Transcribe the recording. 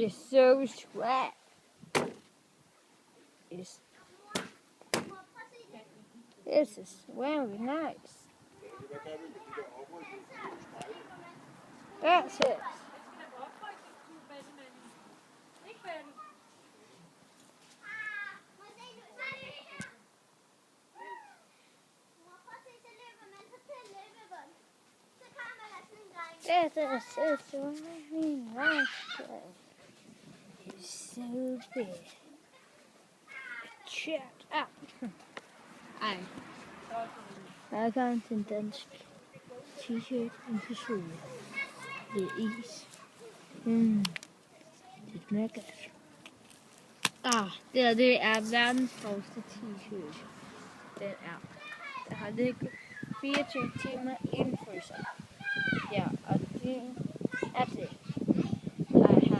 It's so sweat. This is very nice. That's it. This is very nice. It's so big. Check out. Jag kan inte ens t-shirt inte så. Det är is. Det smaker. Det er verdens hårdeste t-shirt. Den er. Der har ligget 24 timer inden for sig. Ja.